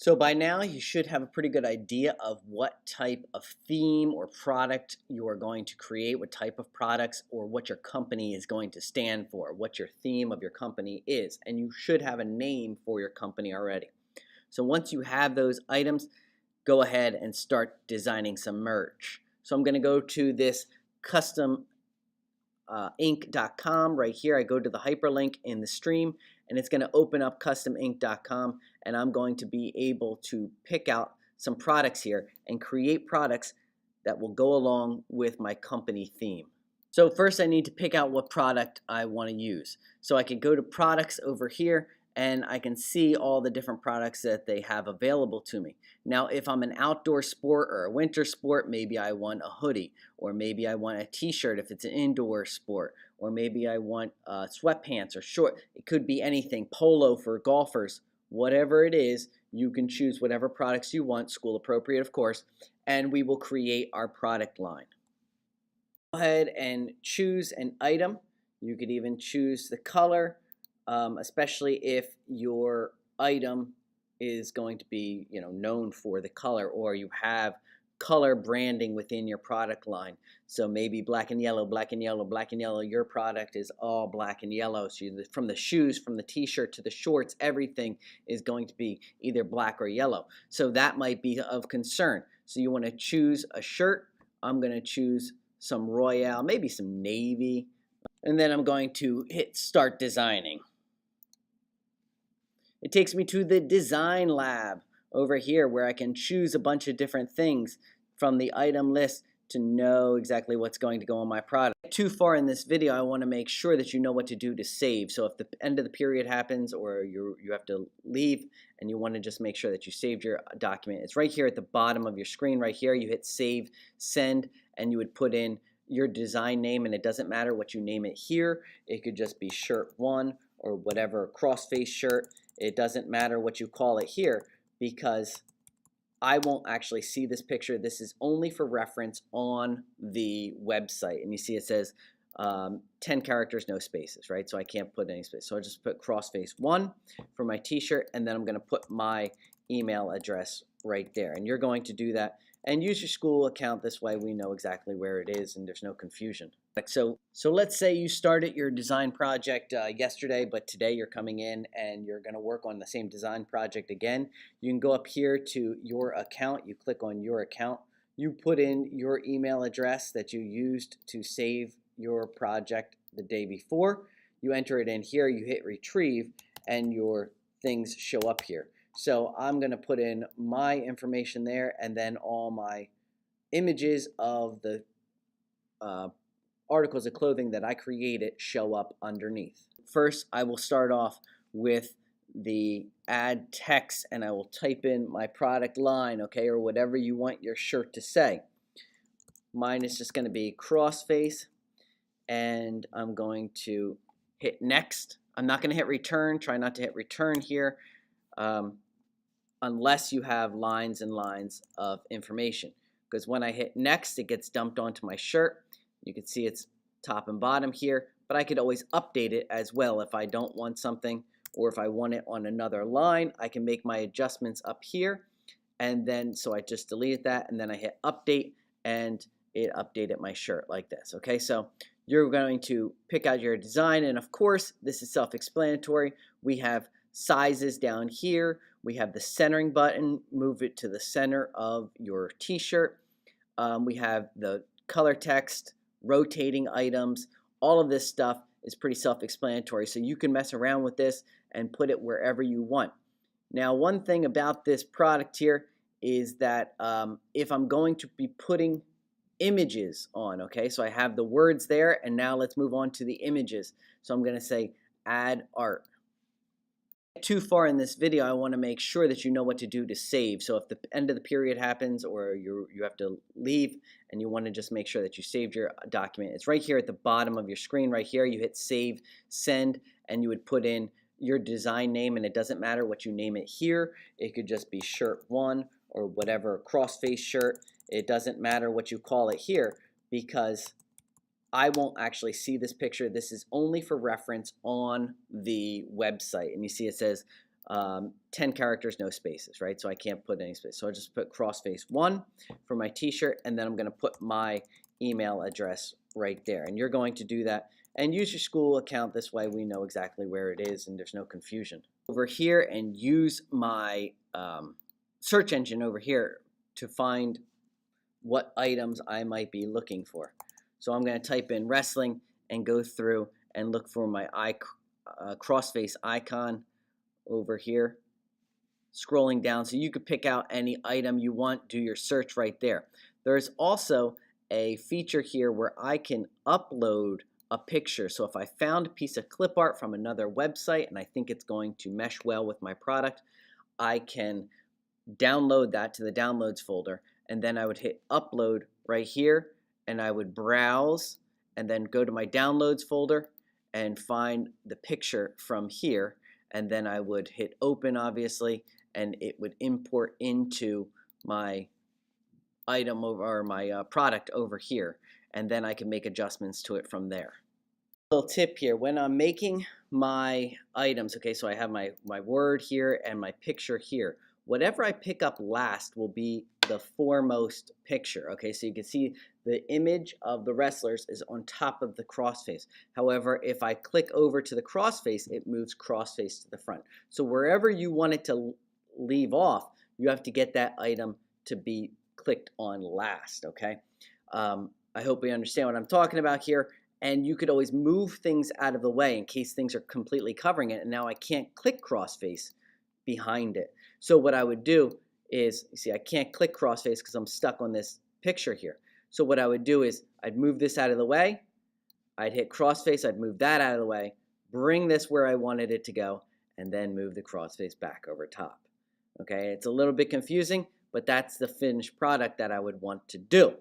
So by now you should have a pretty good idea of what type of theme or product you are going to create, what type of products or what your company is going to stand for, what your theme of your company is. And you should have a name for your company already. So once you have those items, go ahead and start designing some merch. So I'm going to go to this custom ink.com right here. I go to the hyperlink in the stream and it's going to open up customink.com, and I'm going to be able to pick out some products here and create products that will go along with my company theme. So first I need to pick out what product I want to use. So I can go to products over here and I can see all the different products that they have available to me. Now if I'm an outdoor sport or a winter sport, maybe I want a hoodie, or maybe I want a t-shirt if it's an indoor sport, or maybe I want sweatpants or short. It could be anything, polo for golfers. Whatever it is, you can choose whatever products you want, school appropriate of course, and we will create our product line. Go ahead and choose an item. You could even choose the color, especially if your item is going to be, known for the color, or you have color branding within your product line. So maybe black and yellow, black and yellow, black and yellow. Your product is all black and yellow. So from the shoes, from the t-shirt to the shorts, everything is going to be either black or yellow. So that might be of concern. So you want to choose a shirt. I'm going to choose some Royale, maybe some navy, and then I'm going to hit start designing. It takes me to the design lab over here where I can choose a bunch of different things from the item list to know exactly what's going to go on my product. Too far in this video, I want to make sure that you know what to do to save. So if the end of the period happens or you have to leave and you want to just make sure that you saved your document, it's right here at the bottom of your screen right here. You hit save, send, and you would put in your design name, and it doesn't matter what you name it here. It could just be shirt 1 or whatever, crossface shirt. It doesn't matter what you call it here because I won't actually see this picture. This is only for reference on the website. And you see it says 10 characters, no spaces, right? So I can't put any space. So I'll just put crossface 1 for my t-shirt, and then I'm going to put my email address right there. And you're going to do that and use your school account. This way we know exactly where it is and there's no confusion. So let's say you started your design project yesterday, but today you're coming in and you're going to work on the same design project again. You can go up here to your account. You click on your account. You put in your email address that you used to save your project the day before. You enter it in here. You hit retrieve and your things show up here. So I'm going to put in my information there, and then all my images of the articles of clothing that I created show up underneath. First, I will start off with the add text, and I will type in my product line, okay, or whatever you want your shirt to say. Mine is just going to be crossface, and I'm going to hit next. I'm not going to hit return. Try not to hit return here. Unless you have lines and lines of information, because when I hit next it gets dumped onto my shirt. You can see it's top and bottom here, but I could always update it as well if I don't want something, or if I want it on another line. I can make my adjustments up here, and then so I just deleted that, and then I hit update and it updated my shirt like this. Okay, so you're going to pick out your design, and of course this is self-explanatory. We have sizes down here. We have the centering button, move it to the center of your t-shirt. We have the color text, rotating items. All of this stuff is pretty self-explanatory, so you can mess around with this and put it wherever you want. Now, one thing about this product here is that if I'm going to be putting images on, okay, so I have the words there, and now let's move on to the images. So I'm going to say add art. Too far in this video, I want to make sure that you know what to do to save. So if the end of the period happens or you have to leave and you want to just make sure that you saved your document, it's right here at the bottom of your screen right here. You hit save, send, and you would put in your design name, and it doesn't matter what you name it here. It could just be shirt 1 or whatever, crossface shirt. It doesn't matter what you call it here because I won't actually see this picture. This is only for reference on the website. And you see it says 10 characters, no spaces, right? So I can't put any space. So I'll just put crossface 1 for my t-shirt, and then I'm going to put my email address right there. And you're going to do that and use your school account. This way we know exactly where it is and there's no confusion. Over here and use my search engine over here to find what items I might be looking for. So I'm going to type in wrestling and go through and look for my crossface icon over here, scrolling down, so you could pick out any item you want, do your search right there. There's also a feature here where I can upload a picture. So if I found a piece of clip art from another website and I think it's going to mesh well with my product, I can download that to the downloads folder, and then I would hit upload right here, and I would browse and then go to my downloads folder and find the picture from here, and then I would hit open, obviously, and it would import into my item or my product over here, and then I can make adjustments to it from there. Little tip here, when I'm making my items, okay, so I have my word here and my picture here. Whatever I pick up last will be the foremost picture, okay? So you can see the image of the wrestlers is on top of the crossface. However, if I click over to the crossface, it moves crossface to the front. So wherever you want it to leave off, you have to get that item to be clicked on last, okay? I hope we understand what I'm talking about here. And you could always move things out of the way in case things are completely covering it, and now I can't click crossface behind it. So what I would do is, you see, I can't click crossface because I'm stuck on this picture here. So what I would do is I'd move this out of the way, I'd hit crossface, I'd move that out of the way, bring this where I wanted it to go, and then move the crossface back over top. Okay, it's a little bit confusing, but that's the finished product that I would want to do.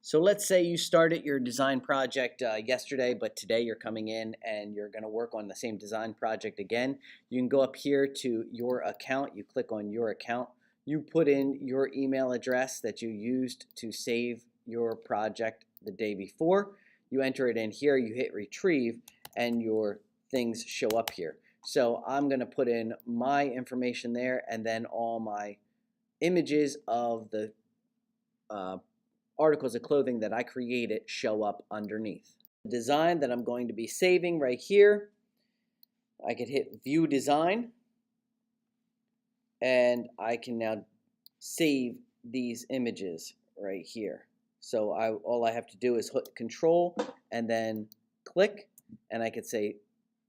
So let's say you started your design project yesterday, but today you're coming in and you're going to work on the same design project again. You can go up here to your account. You click on your account. You put in your email address that you used to save your project the day before. You enter it in here. You hit retrieve and your things show up here. So I'm going to put in my information there, and then all my images of the articles of clothing that I created show up underneath. The design that I'm going to be saving right here, I could hit view design, and I can now save these images right here. So all I have to do is hit control and then click, and I could say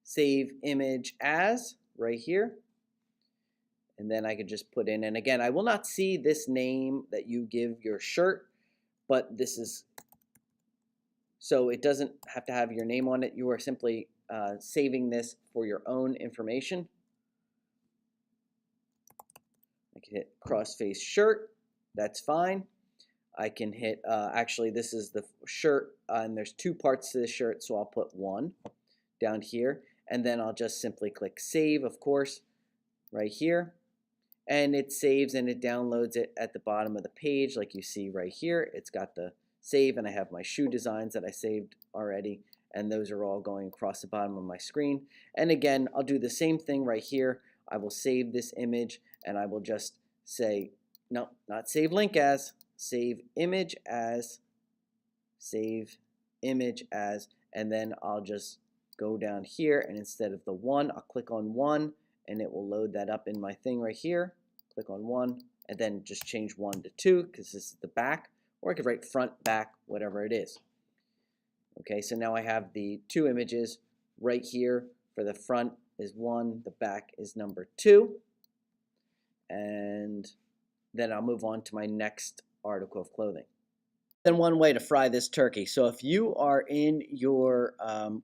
save image as right here. And then I could just put in, and again, I will not see this name that you give your shirt, but this is, so it doesn't have to have your name on it. You are simply saving this for your own information. I can hit crossface shirt, that's fine. I can hit, actually this is the shirt, and there's two parts to the shirt, so I'll put one down here, and then I'll just simply click save, of course, right here. And it saves and it downloads it at the bottom of the page like you see right here. It's got the save, and I have my shoe designs that I saved already, and those are all going across the bottom of my screen. And again, I'll do the same thing right here. I will save this image, and I will just say, no, not save link as, save image as, save image as, and then I'll just go down here, and instead of the 1, I'll click on 1, and it will load that up in my thing right here. Click on 1, and then just change 1 to 2 because this is the back, or I could write front, back, whatever it is. Okay, so now I have the 2 images right here. For the front is 1, the back is number 2, and then I'll move on to my next article of clothing. Then one way to fry this turkey. So if you are in your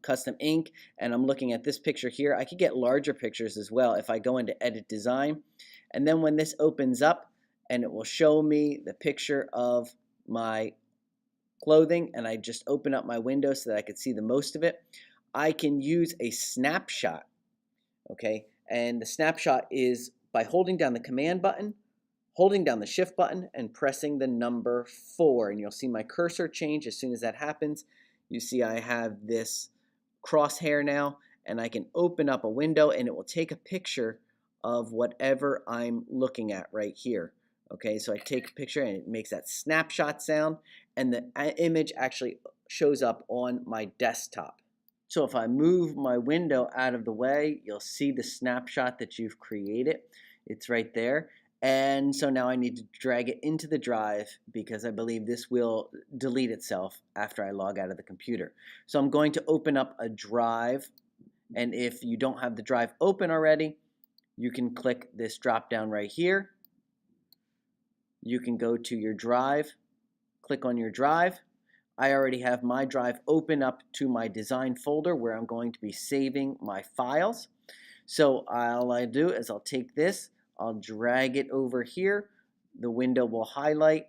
custom ink, and I'm looking at this picture here, I could get larger pictures as well if I go into edit design. And then when this opens up, and it will show me the picture of my clothing, and I just open up my window so that I could see the most of it, I can use a snapshot. Okay, and the snapshot is by holding down the command button, holding down the shift button, and pressing the number 4, and you'll see my cursor change as soon as that happens. You see I have this crosshair now, and I can open up a window and it will take a picture of whatever I'm looking at right here. Okay, so I take a picture and it makes that snapshot sound, and the image actually shows up on my desktop. So if I move my window out of the way, you'll see the snapshot that you've created. It's right there. And so now I need to drag it into the drive because I believe this will delete itself after I log out of the computer. So I'm going to open up a drive, and if you don't have the drive open already, you can click this drop down right here. You can go to your drive, click on your drive. I already have my drive open up to my design folder where I'm going to be saving my files. So all I do is I'll take this, I'll drag it over here, the window will highlight,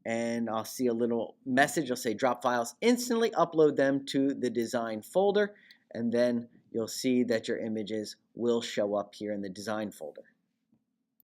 and I'll see a little message. It'll say drop files, instantly upload them to the design folder, and then you'll see that your images will show up here in the design folder.